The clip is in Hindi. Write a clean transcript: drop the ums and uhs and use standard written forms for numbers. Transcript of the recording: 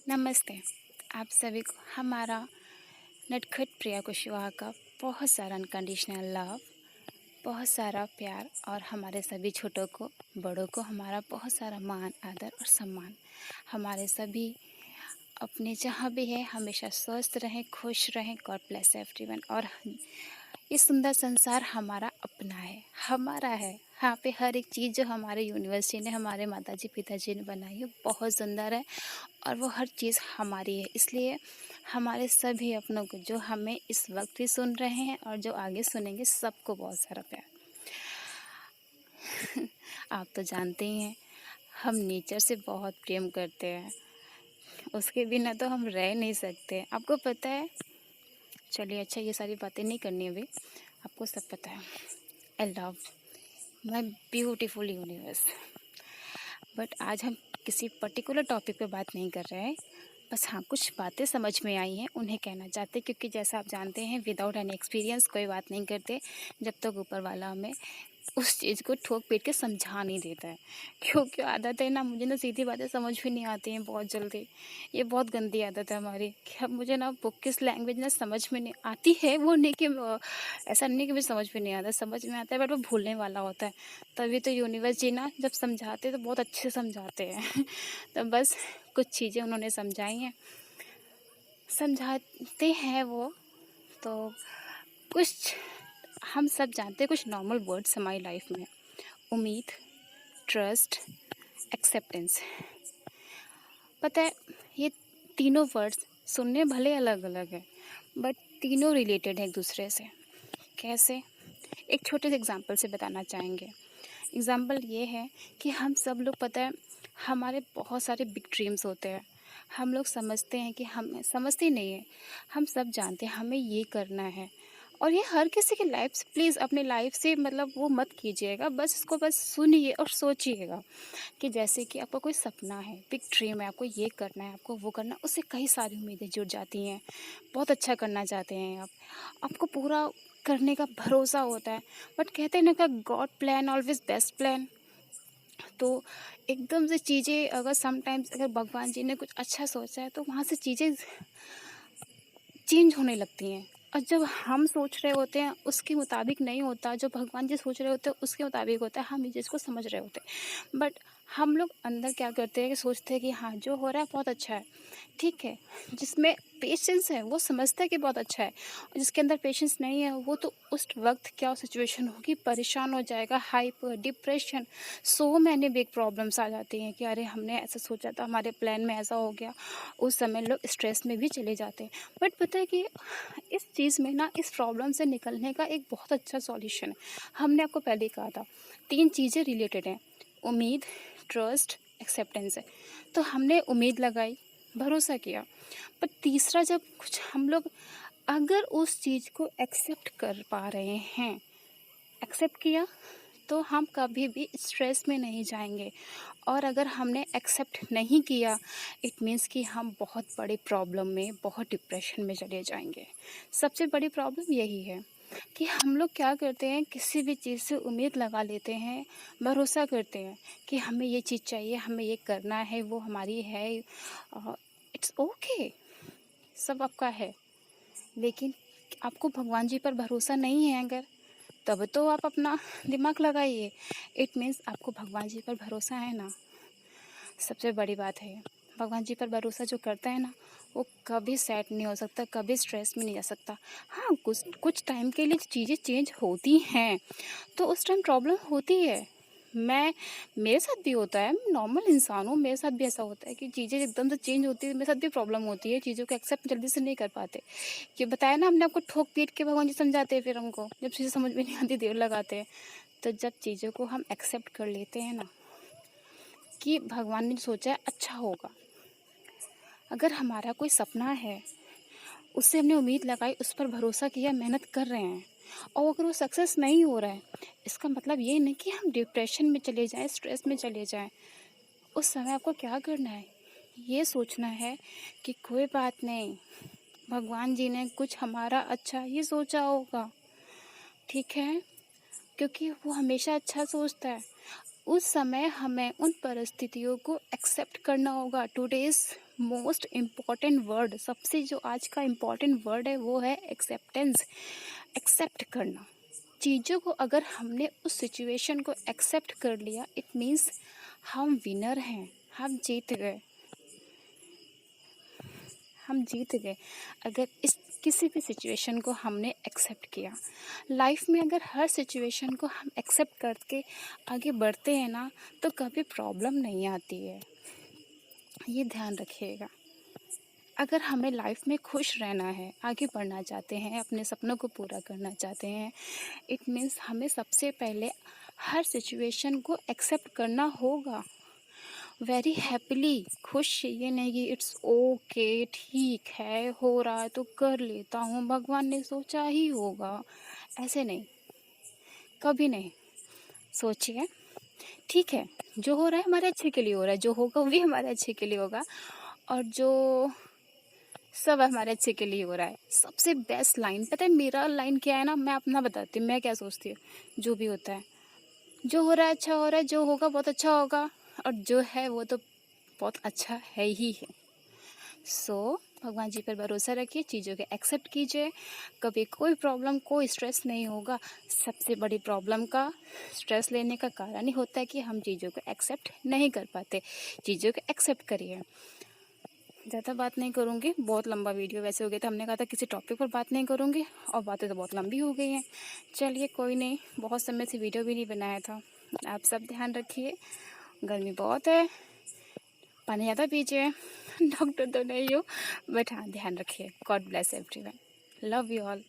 नमस्ते। आप सभी को हमारा नटखट प्रिया कुशवाहा का बहुत सारा अनकंडीशनल लव, बहुत सारा प्यार और हमारे सभी छोटों को, बड़ों को हमारा बहुत सारा मान, आदर और सम्मान। हमारे सभी अपने जहाँ भी है हमेशा स्वस्थ रहें, खुश रहें। God bless everyone. और ये सुंदर संसार हमारा अपना है, हमारा है। यहाँ पे हर एक चीज़ जो हमारे यूनिवर्सिटी ने, हमारे माताजी पिताजी ने बनाई है, बहुत सुंदर है और वो हर चीज़ हमारी है। इसलिए हमारे सभी अपनों को, जो हमें इस वक्त भी सुन रहे हैं और जो आगे सुनेंगे, सबको बहुत सारा प्यार। आप तो जानते ही हैं, हम नेचर से बहुत प्रेम करते हैं, उसके बिना तो हम रह नहीं सकते। आपको पता है? चलिए अच्छा, ये सारी बातें नहीं करनी अभी, आपको सब पता है। I love my beautiful universe. But आज हम किसी पर्टिकुलर टॉपिक पे बात नहीं कर रहे हैं, बस हाँ कुछ बातें समझ में आई हैं उन्हें कहना चाहते, क्योंकि जैसा आप जानते हैं विदाउट एनी एक्सपीरियंस कोई बात नहीं करते जब तक ऊपर वाला हमें उस चीज़ को ठोक पीट के समझा नहीं देता है। क्योंकि आदत है ना, मुझे ना सीधी बातें समझ भी नहीं आती हैं बहुत जल्दी। ये बहुत गंदी आदत है हमारी कि अब मुझे ना बुक की लैंग्वेज ना समझ में नहीं आती है। वो नहीं कि ऐसा नहीं कि मुझे समझ में नहीं आता, समझ में आता है बट वो भूलने वाला होता है। तभी तो यूनिवर्स जी ना जब समझाते हैं तो बहुत अच्छे से समझाते हैं। तो बस कुछ चीज़ें उन्होंने समझाई हैं, समझाते हैं वो। तो कुछ हम सब जानते हैं, कुछ नॉर्मल वर्ड्स हमारी लाइफ में: उम्मीद, ट्रस्ट, एक्सेप्टेंस। पता है, ये तीनों वर्ड्स सुनने भले अलग अलग है बट तीनों रिलेटेड हैं एक दूसरे से। कैसे? एक छोटे से एग्जांपल से बताना चाहेंगे। एग्जांपल ये है कि हम सब लोग, पता है, हमारे बहुत सारे बिग ड्रीम्स होते हैं। हम लोग समझते हैं कि हम समझते नहीं है, हम सब जानते हैं हमें ये करना है। और ये हर किसी की लाइफ से, प्लीज़ अपने लाइफ से मतलब वो मत कीजिएगा, बस इसको बस सुनिए और सोचिएगा कि जैसे कि आपका कोई सपना है, बिग ड्रीम है, आपको ये करना है, आपको वो करना है, उससे कई सारी उम्मीदें जुड़ जाती हैं। बहुत अच्छा करना चाहते हैं आप, आपको पूरा करने का भरोसा होता है। बट कहते हैं ना कि God plan always best plan. तो एकदम से चीज़ें अगर समटाइम्स अगर भगवान जी ने कुछ अच्छा सोचा है तो वहाँ से चीज़ें चेंज होने लगती हैं। और जब हम सोच रहे होते हैं उसके मुताबिक नहीं होता, जो भगवान जी सोच रहे होते हैं उसके मुताबिक होता है, हम इस चीज़ को समझ रहे होते हैं। बट हम लोग अंदर क्या करते हैं कि सोचते हैं कि हाँ जो हो रहा है बहुत अच्छा है, ठीक है। जिसमें पेशेंस है वो समझता है कि बहुत अच्छा है, और जिसके अंदर पेशेंस नहीं है वो तो उस वक्त क्या सिचुएशन होगी, परेशान हो जाएगा, हाइपर डिप्रेशन, सो मैंने बिग प्रॉब्लम्स आ जाती हैं कि अरे हमने ऐसा सोचा था, हमारे प्लान में ऐसा हो गया। उस समय लोग स्ट्रेस में भी चले जाते हैं। बट पता है कि इस चीज़ में ना, इस प्रॉब्लम से निकलने का एक बहुत अच्छा सॉल्यूशन है। हमने आपको पहले ही कहा था, तीन चीज़ें रिलेटेड हैं: उम्मीद, ट्रस्ट, एक्सेप्टेंस है। तो हमने उम्मीद लगाई, भरोसा किया। पर तीसरा, जब कुछ हम लोग अगर उस चीज़ को एक्सेप्ट कर पा रहे हैं, एक्सेप्ट किया, तो हम कभी भी स्ट्रेस में नहीं जाएंगे। और अगर हमने एक्सेप्ट नहीं किया, इट मीन्स कि हम बहुत बड़ी प्रॉब्लम में, बहुत डिप्रेशन में चले जाएंगे। सबसे बड़ी प्रॉब्लम यही है कि हम लोग क्या करते हैं, किसी भी चीज़ से उम्मीद लगा लेते हैं, भरोसा करते हैं कि हमें ये चीज़ चाहिए, हमें ये करना है, वो हमारी है। इट्स ओके, सब आपका है। लेकिन आपको भगवान जी पर भरोसा नहीं है अगर, तब तो आप अपना दिमाग लगाइए। इट मीन्स आपको भगवान जी पर भरोसा है ना, सबसे बड़ी बात है। भगवान जी पर भरोसा जो करता है ना, वो कभी सैड नहीं हो सकता, कभी स्ट्रेस में नहीं जा सकता। हाँ, कुछ कुछ टाइम के लिए चीज़ें चेंज होती हैं तो उस टाइम प्रॉब्लम होती है। मैं मेरे साथ भी होता है, मैं नॉर्मल इंसान हूँ, मेरे साथ भी ऐसा होता है कि चीज़ें एकदम से चेंज होती है, मेरे साथ भी प्रॉब्लम होती है, चीज़ों को एक्सेप्ट जल्दी से नहीं कर पाते। कि बताया ना हमने आपको, ठोक पीट के भगवान जी समझाते हैं, फिर हमको जब चीज़ें समझ में नहीं आती देर लगाते हैं। तो जब चीज़ों को हम एक्सेप्ट कर लेते हैं ना कि भगवान ने सोचा है अच्छा होगा, अगर हमारा कोई सपना है, उससे हमने उम्मीद लगाई, उस पर भरोसा किया, मेहनत कर रहे हैं, और अगर वो सक्सेस नहीं हो रहा है, इसका मतलब ये नहीं कि हम डिप्रेशन में चले जाएं, स्ट्रेस में चले जाएं। उस समय आपको क्या करना है, ये सोचना है कि कोई बात नहीं, भगवान जी ने कुछ हमारा अच्छा ही सोचा होगा, ठीक है, क्योंकि वो हमेशा अच्छा सोचता है। उस समय हमें उन परिस्थितियों को एक्सेप्ट करना होगा। टुडेज मोस्ट इम्पॉर्टेंट वर्ड, सबसे जो आज का इम्पॉर्टेंट वर्ड है वो है एक्सेप्टेंस। एक्सेप्ट करना चीज़ों को। अगर हमने उस सिचुएशन को एक्सेप्ट कर लिया, इट मीन्स हम विनर हैं, हम जीत गए, हम जीत गए। अगर इस किसी भी सिचुएशन को हमने एक्सेप्ट किया, लाइफ में अगर हर सिचुएशन को हम एक्सेप्ट करके आगे बढ़ते हैं ना, तो कभी प्रॉब्लम नहीं आती है, ये ध्यान रखिएगा। अगर हमें लाइफ में खुश रहना है, आगे बढ़ना चाहते हैं, अपने सपनों को पूरा करना चाहते हैं, इट मीन्स हमें सबसे पहले हर सिचुएशन को एक्सेप्ट करना होगा वेरी हैप्पीली। खुश, ये नहीं कि इट्स ओके, ठीक है, हो रहा है तो कर लेता हूँ, भगवान ने सोचा ही होगा, ऐसे नहीं, कभी नहीं। सोचिए, ठीक है, जो हो रहा है हमारे अच्छे के लिए हो रहा है, जो होगा वो भी हमारे अच्छे के लिए होगा, और जो सब हमारे अच्छे के लिए हो रहा है। सबसे बेस्ट लाइन पता है मेरा लाइन क्या है ना, मैं अपना बताती हूँ मैं क्या सोचती हूँ। जो भी होता है, जो हो रहा है अच्छा हो रहा है, जो होगा बहुत अच्छा होगा, और जो है वो तो बहुत अच्छा है ही है। सो भगवान जी पर भरोसा रखिए, चीज़ों के एक्सेप्ट कीजिए, कभी कोई प्रॉब्लम, कोई स्ट्रेस नहीं होगा। सबसे बड़ी प्रॉब्लम का, स्ट्रेस लेने का कारण ही होता है कि हम चीज़ों को एक्सेप्ट नहीं कर पाते। चीज़ों को एक्सेप्ट करिए। ज़्यादा बात नहीं करूँगी, बहुत लंबा वीडियो वैसे हो गया था, हमने कहा था किसी टॉपिक पर बात नहीं करूँगी, और बातें तो बहुत लंबी हो गई हैं। चलिए कोई नहीं, बहुत समय से वीडियो भी नहीं बनाया था। आप सब ध्यान रखिए, गर्मी बहुत है, पानी ज़्यादा पीजिए। डॉक्टर तो नहीं हो, बट हाँ ध्यान रखिए। God bless everyone, love you all.